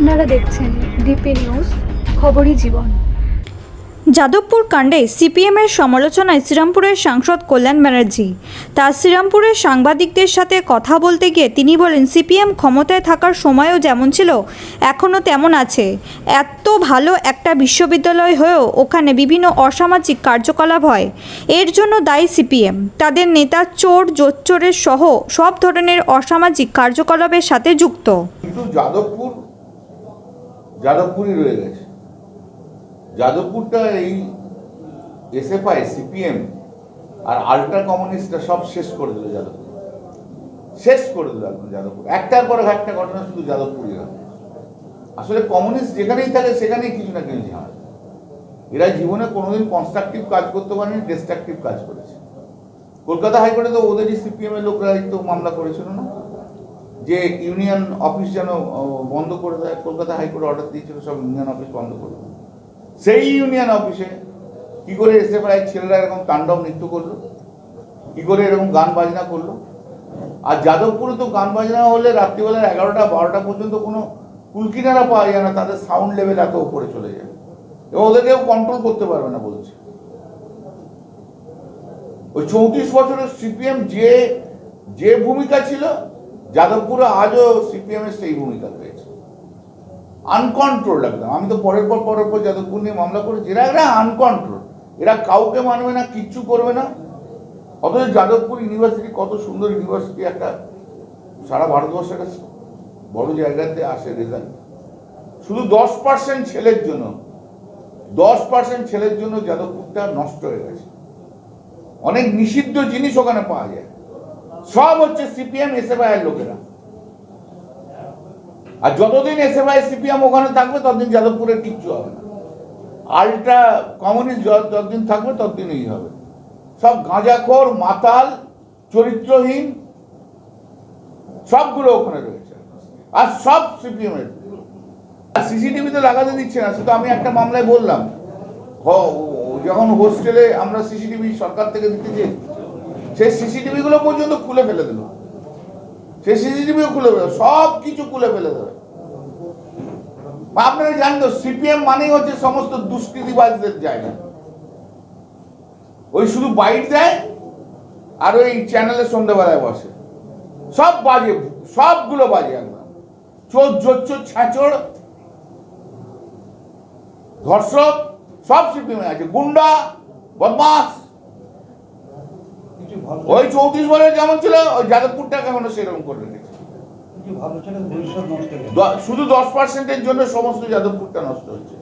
আপনারা দেখছেন DP news, খবরই জীবন। যাদবপুর কাণ্ডে সিপিএমের সমালোচনায় শ্রীরামপুরের সাংসদ কল্যাণ ব্যানার্জি। তার শ্রীরামপুরের সাংবাদিকদের সাথে কথা বলতে গিয়ে তিনি বলেন, সিপিএম ক্ষমতায় থাকার সময়ও যেমন ছিল এখনও তেমন আছে। এত ভালো একটা বিশ্ববিদ্যালয় হয়েও ওখানে বিভিন্ন অসামাজিক কার্যকলাপ হয়। এর জন্য দায়ী সিপিএম। তাদের নেতা চোর, জোচ্চোরের সহ সব ধরনের অসামাজিক কার্যকলাপের সাথে যুক্ত। কিন্তু যাদবপুরই রয়ে গেছে। যাদবপুরটা এই এসএফআই, সিপিএম আর আল্ট্রা কমিউনিস্টরা সব শেষ করে দিল। যাদবপুর শেষ করে দিল এখন। যাদবপুর একটার পর একটা ঘটনা শুধু যাদবপুরই হয়। আসলে কমিউনিস্ট যেখানেই থাকে সেখানেই কিছু না কিছু ঝামেলা। এরা জীবনে কোনোদিন কনস্ট্রাকটিভ কাজ করতে পারেনি, ডিস্ট্রাকটিভ কাজ করেছে। কলকাতা হাইকোর্টে তো ওদেরই সিপিএম এর লোকরা তো মামলা করেছিল না, যে ইউনিয়ন অফিস যেন বন্ধ করে দেয়। কলকাতা হাইকোর্ট অর্ডার দিয়েছিল সব ইউনিয়ন অফিস বন্ধ করে দেয়। সেই ইউনিয়ন অফিসে কি করে এসএফআই ছেলেরা এরকম তাণ্ডব নৃত্য করলো, কি করে এরকম গান বাজনা করলো। আর যাদবপুরে তো গান বাজনা হলে রাত্রিবেলার 11টা 12টা পর্যন্ত কোনো কুলকিনারা পাওয়া যায় না, তাদের সাউন্ড লেভেল এত উপরে চলে যায় এবং ওদেরকেও কন্ট্রোল করতে পারবে না বলছে। ওই 34 বছরের সিপিএম যে ভূমিকা ছিল, যাদবপুরে আজও সিপিএম এর সেই ভূমিকা রয়েছে। আনকন্ট্রোল একদম। আমি তো পরের পর যাদবপুর নিয়ে মামলা করেছি। এরা আনকন্ট্রোল, এরা কাউকে মানবে না, কিচ্ছু করবে না। অথচ যাদবপুর ইউনিভার্সিটি কত সুন্দর ইউনিভার্সিটি, একটা সারা ভারতবর্ষে একটা বড় জায়গাতে আসে রেজাল্ট। শুধু 10% ছেলের জন্য 10% ছেলের জন্য যাদবপুরটা নষ্ট হয়ে গেছে। অনেক নিষিদ্ধ জিনিস ওখানে পাওয়া যায়, সব হচ্ছে সিপিএম এসএফআই এর লোকেরা। আর যতদিন এসএফআই সিপিএম ওখানে থাকবে ততদিন যাদবপুরে কিচ্ছু হবে না। আল্ট্রা কমিউনিস্ট যতদিন থাকবে ততদিনই হবে। সব গাঁজাখোর, মাতাল, চরিত্রহীন সবগুলো ওখানে রয়েছে। আর সব সিপিএম এর। সিসিটিভি তো লাগাতে দিচ্ছে না। শুধু আমি একটা মামলায় বললাম, যখন হোস্টেলে আমরা সিসিটিভি সরকার থেকে দিতে চেয়ে, সেই সিসিটিভি গুলো পর্যন্ত খুলে ফেলে দিল। সেই সিসিটিভিও খুলে ফেলে, সব কিছু খুলে ফেলে দেবে। আপনারা জানেন তো, সিপিএম মানেই হচ্ছে সমস্ত দুষ্কৃতিবাজদের জায়গা। ওই শুধু বাইট দেয় আর ওই চ্যানেলে সন্ধ্যাবেলায় বসে, সব বাজে, সবগুলো বাজে একদম। চোর, জোচ্চোর, ছ্যাঁচড়, ধর্ষক সব সিপিএম আছে। গুন্ডা, বদমাস। ওই 34 বছর যেমন ছিল, ওই যাদবপুরটাকে এখনো সেরকম করে রেখেছে। শুধু 10%-এর জন্য সমস্ত যাদবপুরটা নষ্ট হচ্ছে।